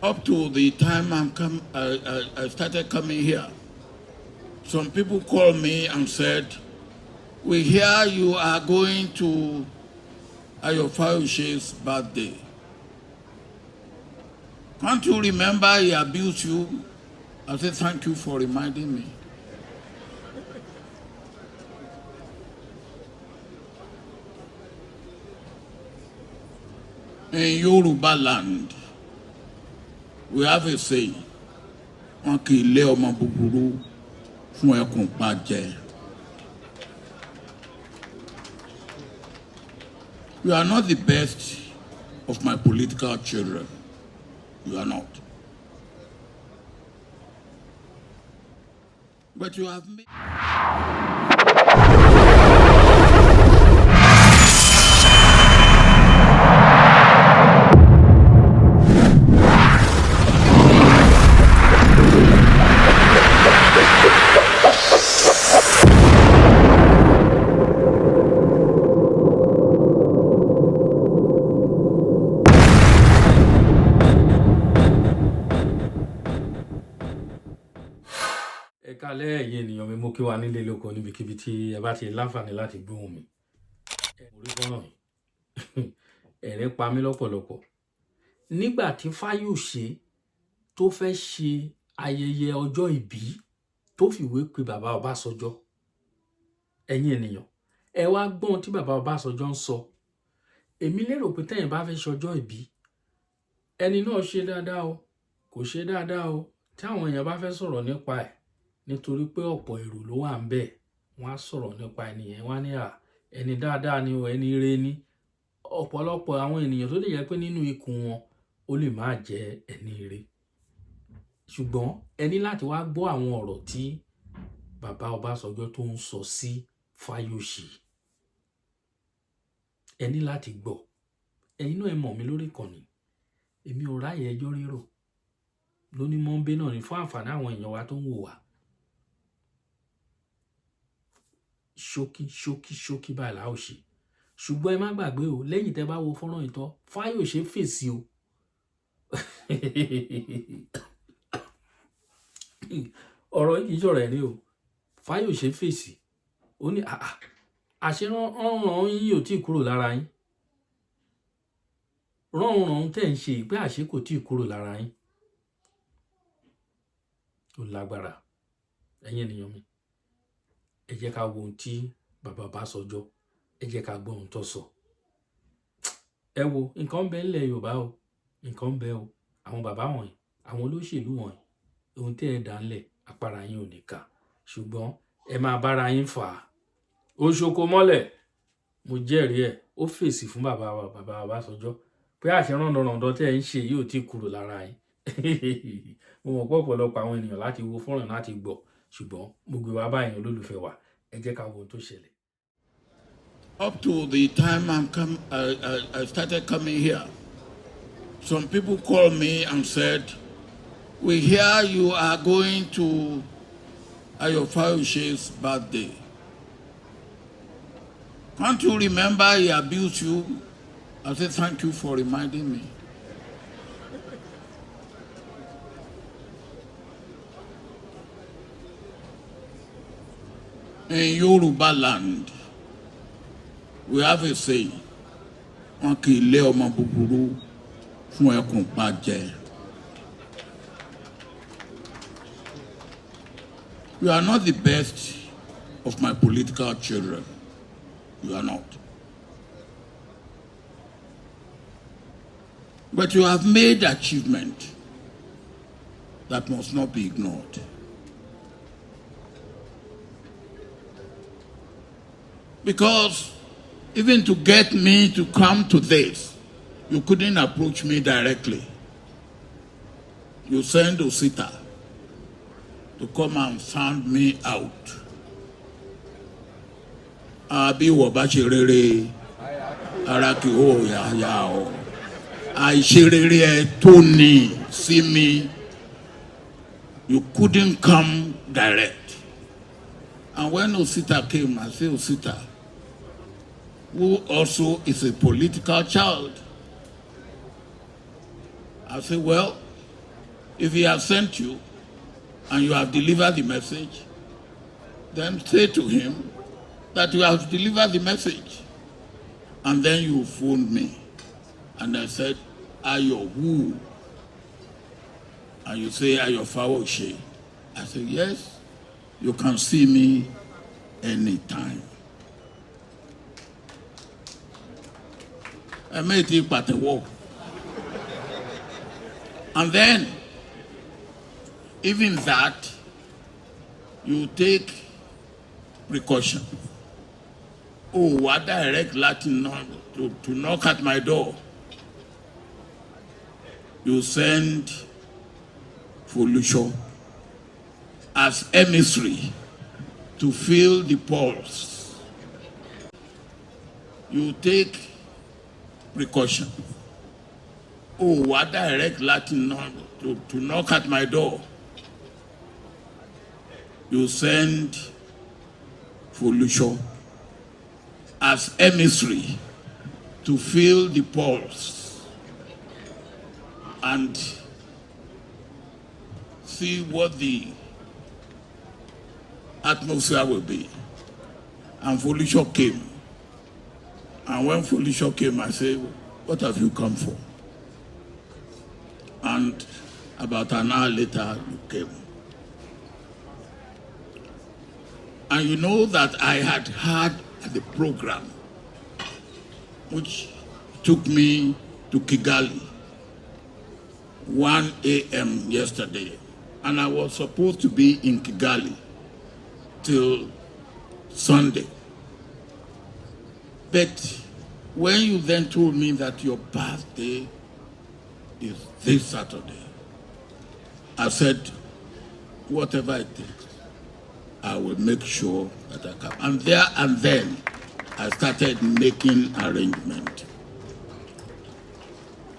Up to the time I started coming here, some people called me and said, "We hear you are going to Ayofayose's birthday. Can't you remember he abused you?" I said, "Thank you for reminding me." In Yoruba land, we have a saying, "Wọn kì í lé ọmọ búburú fún ẹkùn pàjẹ́." You are not the best of my political children. You are not. But you have made... Ẹ káalẹ́ ẹ̀yin ènìyàn mi, mo kí wa nílé lóko níbikíbi tí ẹ bá ti láǹfààní láti gbóhùn mi. Orí fọ́nrán yìí ẹ̀rín pa mí lọ́pọ̀lọpọ̀. Nígbà tí Fáyòsé tó fẹ́ ṣe ayẹyẹ ọjọ́ ìbí tó fìwé pe bàbá Ọbásanjọ́, ẹ̀yin ènìyàn ẹ wá gbọ́n tí bàbá Ọbásanjọ́ ń sọ. Èmi lérò pé tẹ́yin bá fẹ́ ṣọjọ́ ìbí, ẹni náà ṣe dáadáa o, kò ṣe dáadáa o, tí àwọn èèyàn bá fẹ́ sọ̀rọ̀ nípa ẹ̀, nítorí pé ọ̀pọ̀ èrò ló wà ń bẹ̀, wọ́n á sọ̀rọ̀ nípa ènìyàn, wọ́n á ní ẹni dáadáa ni o, ẹni ire ni. Ọ̀pọ̀lọpọ̀ àwọn ènìyàn tó lè jẹ́ pé nínú ikùn wọn ó lè má jẹ́ ẹni ire. Ṣùgbọ́n ẹ ní láti wá gbọ́ àwọn ọ̀rọ̀ tí bàbá Ọbásanjọ́ tó ń sọ sí Fáyòsé. Ẹ ní láti gbọ́. Ẹ̀yin náà ẹ mọ̀ mí lórí ìkànnì. Èmi ò ráyè ẹjọ́ rírò. Lóní mọ́ńbé náà ni fún àǹfààní àwọn èèyàn wa tó ń wò wá. Ṣókí báyìí la ó ṣe. Ṣùgbọ́n ẹ má gbàgbé o, lẹ́yìn tẹ́ bá wo fọ́nrán yìí tán, Fáyòsé fèsì o. Ọ̀rọ̀ yìí kì í ṣọ̀rọ̀ ẹ̀rín o. Fáyòsé fèsì. Ó ní àṣé rán yín ò tí ì kúrò lára yín. Rán tẹ́ ń ṣe pé àṣé kò tí ì kúrò lára yín. Ó lágbára. Ẹ̀yin ènìyàn mi, ẹ jẹ́ ká wo ohun tí bàbá Ọbásanjọ́, ẹ jẹ́ ká gbọ́ ohun tó sọ. Ẹ wo, nǹkan ń bẹ nílẹ̀ Yorùbá o, nǹkan ń bẹ o. Àwọn bàbá wọ̀nyí, àwọn olóṣèlú wọ̀nyí, ohun tí ẹ dá ńlẹ̀, apára yín ò ní ká. Ṣùgbọ́n ẹ máa bára yín fà á. Ó ṣoko mọ́lẹ̀, mo jẹ́rìí ẹ̀, ó fèsì fún bàbá Ọbásanjọ́ pé àṣẹ rándanràndan tí ẹ ń ṣe yìí ò tí ì kúrò lára yín. Mo mọ̀ pé ọ̀pọ̀lọpọ̀ àwọn ènìyàn láti wo fọ́nrán láti gbọ́, ṣùgbọ́n mo gbé wá báyìí olólùfẹ́ wa, ẹ jẹ́ ká wo ohun tó ṣẹlẹ̀. Up to the time I started coming here, some people called me and said, "We hear you are going to Ayofayose's birthday. Can't you remember he abused you?" I said, "Thank you for reminding me." In Yoruba land, we have a saying, "Wọn kì í lé ọmọ búburú fún ẹkùn pàjẹ́." You are not the best of my political children. You are not. But you have made achievement that must not be ignored. Because even to get me to come to this, you couldn't approach me directly. You send Osita to come and sound me out. Àbí wọ̀ bá ṣe rere, ara kì ó yá o. Àìṣe rere ẹ tó ní sí mi. You couldn't come direct. And when Osita came, I said, Osita, who also is a political child, I said, well, If he has sent you and you have delivered the message, then say to him that you have delivered the message. And then you phoned me. And I said, Ayo, who? And you say, Ayo Fayose. I said, yes, you can see me anytime. I made it but a walk. And then, even that, you take precaution. Oh, what direct Latin to knock at my door. You send Folusho as emissary to feel the pulse. You take precaution. Oh, what direct Latin to knock at my door. You send Folusho as emissary to feel the pulse and see what the atmosphere will be. And Folusho came. And when Folusho came, I said, what have you come for? And about an hour later, you came. And you know that I had had the program which took me to Kigali 1 a.m. yesterday. And I was supposed to be in Kigali till Sunday. But when you then told me that your birthday is this Saturday, I said, whatever it takes, I will make sure that I come. And there and then, I started making arrangements.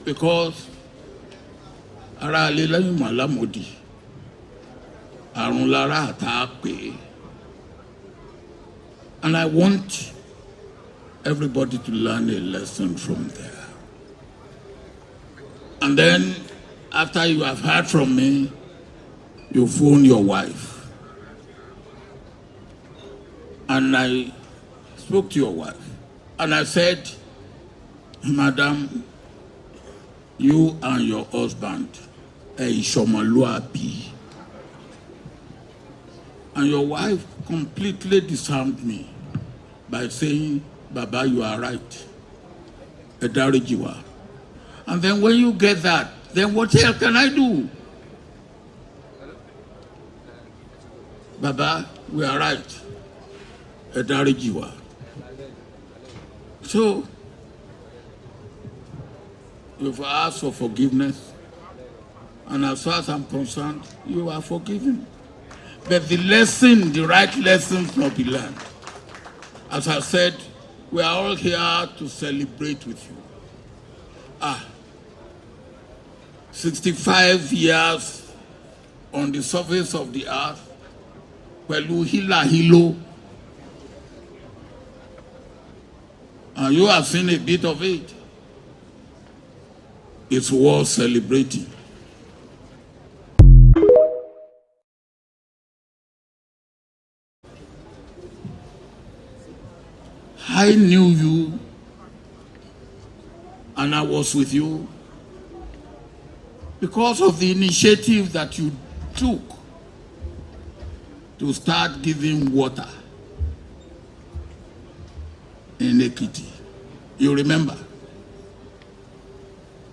Because ara le lẹ́yìn malamodi, àrùn lára àtàpè. And I want everybody to learn a lesson from there. And then, after you have heard from me, you phone your wife. And I spoke to your wife. And I said, Madam, you and your husband, Shomaluabi. And your wife completely disarmed me by saying, Baba, you are right. Edarijiwa. And then when you get that, then what else can I do? Baba, we are right. Edarijiwa. So, you've asked for forgiveness, and as far as I'm concerned, you are forgiven. But the lesson, the right lessons must be learned. As I said, we are all here to celebrate with you. 65 years on the surface of the earth, pẹ̀lú hílà hílò. And you have seen a bit of it. It's worth celebrating. I knew you, and I was with you because of the initiative that you took to start giving water in Ekiti. You remember?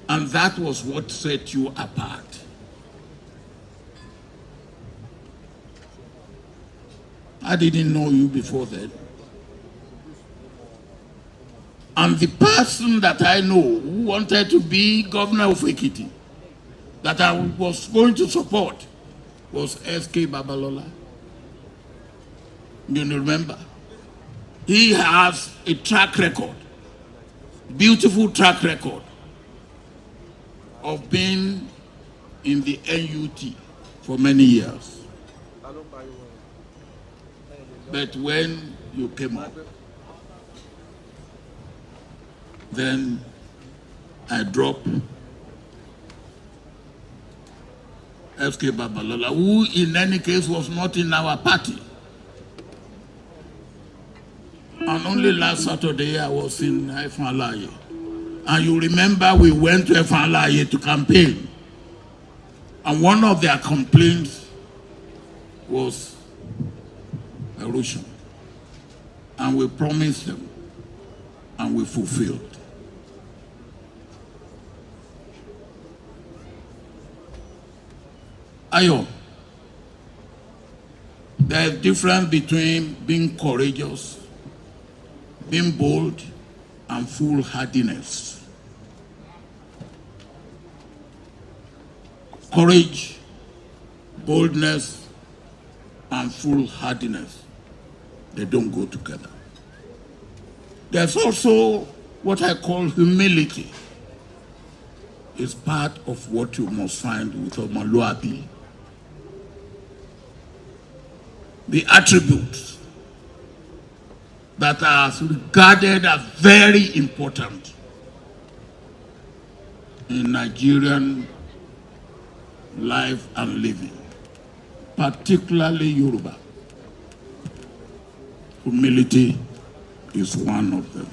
And that was what set you apart. I didn't know you before then. And the person that I know who wanted to be governor of Ekiti, that I was going to support, was S.K. Babalola. You remember? He has a track record, beautiful track record, of being in the NUT for many years. But when you came up, then I dropped SK Babalola, who in any case was not in our party. And only last Saturday I was in Efalaye. And you remember we went to Efalaye to campaign. And one of their complaints was erosion. And we promised them, and we fulfilled. Ayo, there is a difference between being courageous, being bold, and foolhardiness. Courage, boldness, and foolhardiness, they don't go together. There's also what I call humility. It's part of what you must find with Omoluabi. The attributes that are regarded as very important in Nigerian life and living, particularly Yoruba. Humility is one of them.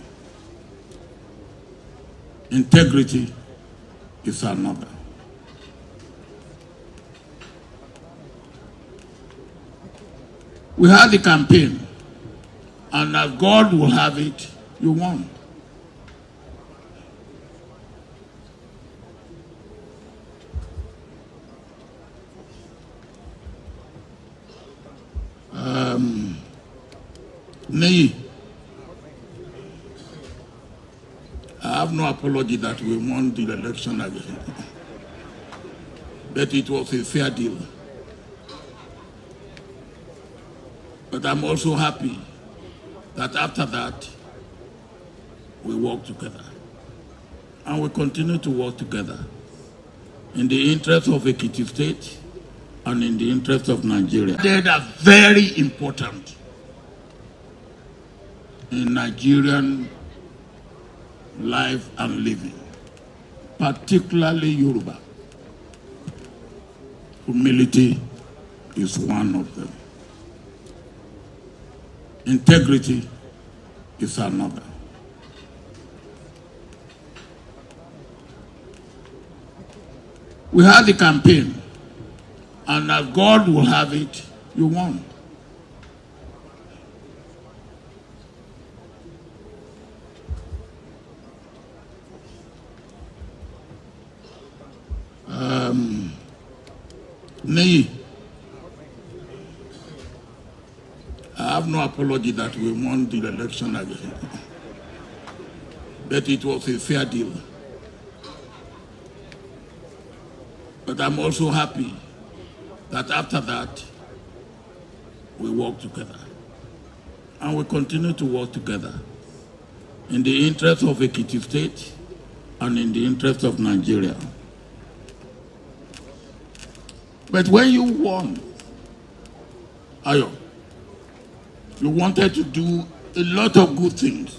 Integrity is another. We had the campaign, and as God will have it, you won. Nei, I have no apology that we won the election again, but it was a fair deal. But I'm also happy that after that, we work together. And we continue to work together in the interest of Ekiti State and in the interest of Nigeria. They are very important in Nigerian life and living, particularly Yoruba. Humility is one of them. Integrity is another. We had the campaign, and as God will have it, you won. Nei, I have no apology that we won the election again, but it was a fair deal. But I'm also happy that after that, we work together. And we continue to work together in the interest of Ekiti State and in the interest of Nigeria. But when you won, Ayo, you wanted to do a lot of good things.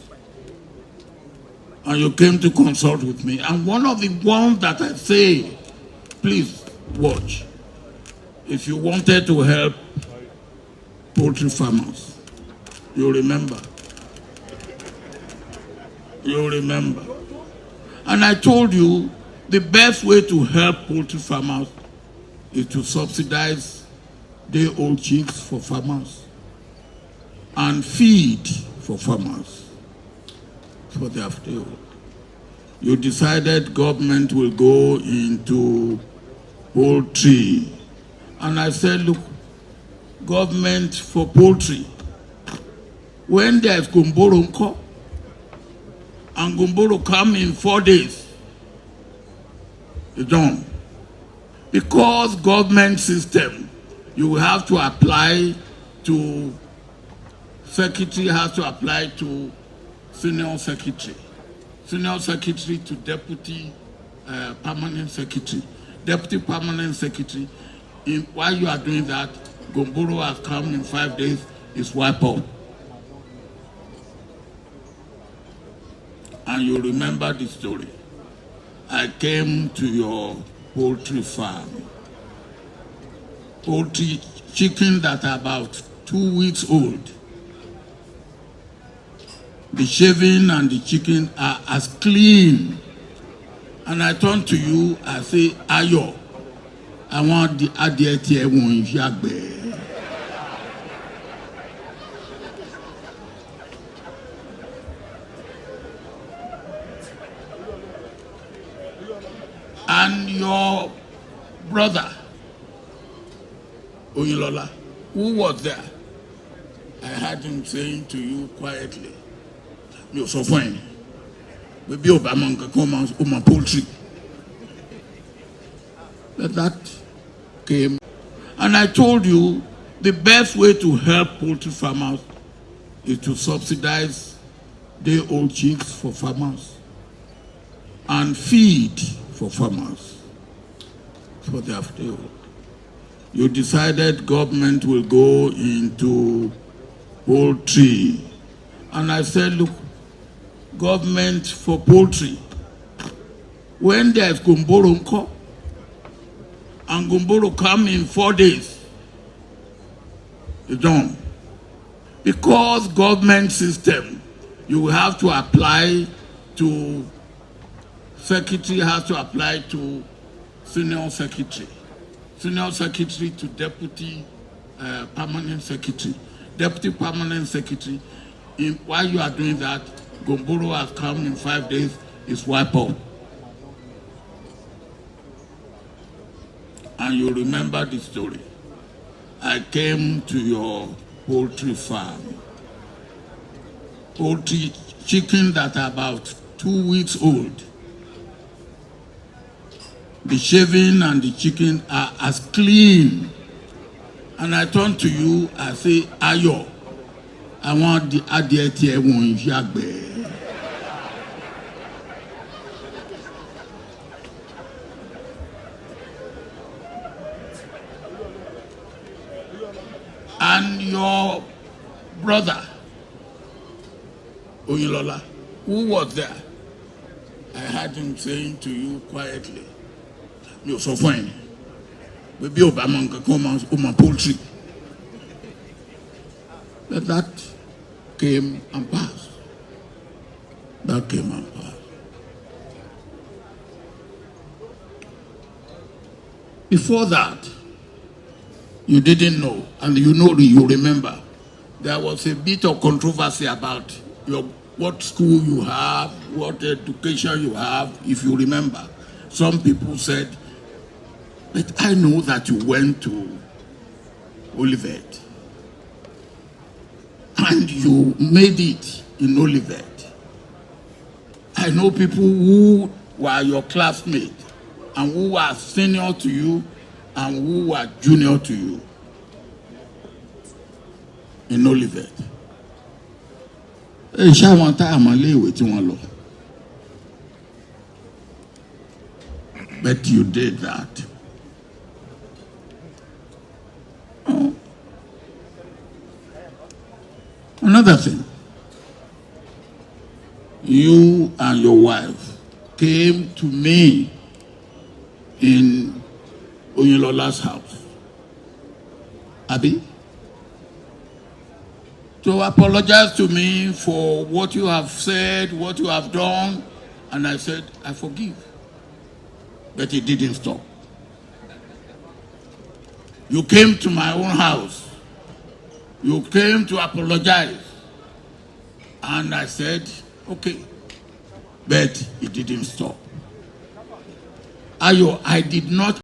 And you came to consult with me. And one of the ones that I say, please watch, if you wanted to help poultry farmers, you remember. You remember. And I told you the best way to help poultry farmers is to subsidize day-old chicks for farmers and feed for farmers for their day-old. You decided government will go into poultry. And I said, look, government for poultry, when there's Gumboro Nko, and Gumboro come in 4 days, it's done. Because government system, you will have to apply to, secretary has to apply to senior secretary to deputy permanent secretary, deputy permanent secretary. While you are doing that, Gumboro has come in 5 days, it's wiped out. And you remember the story. I came to your poultry farm poultry chicken that are about 2 weeks old. The shaving and the chicken are as clean. And I turn to you, I say, Ayo, I want the adietie won yagbe. And your brother, Oyilola, who was there, I heard him saying to you quietly, you're so fine. Maybe Obama can come on my poultry. But that came. And I told you the best way to help poultry farmers is to subsidize day-old chicks for farmers and feed for farmers for their day-old. You decided government will go into poultry. And I said, look, government for poultry, when there's Gumboro Nko, and Gumboro come in 4 days, it's done. Because government system, you will have to apply to, secretary has to apply to senior secretary to deputy permanent secretary, deputy permanent secretary. While you are doing that, Gumboro has come in 5 days, it's wiped out. And you remember the story. I came to your poultry farm. Poultry chicken that are about 2 weeks old. The shaving and the chicken are as clean. And I turn to you, I say, Ayo, I want the adietie won yagbe. And your brother, Oyilola, who was there, I heard him saying to you quietly, you're so fine. Maybe Obama can come on my poultry. But that came and passed. That came and passed. Before that, you didn't know, and you remember, there was a bit of controversy about what school you have, what education you have, if you remember. Some people said, but I know that you went to Olivet, and you made it in Olivet. I know people who were your classmates, and who were senior to you, and who were junior to you in Olivet. But you did that. Oh. Another thing, you and your wife came to me in Oyinlola's house, Abi, to apologize to me for what you have said, what you have done, and I said, I forgive. But it didn't stop. You came to my own house. You came to apologize. And I said, okay. But it didn't stop. Ayo, I did not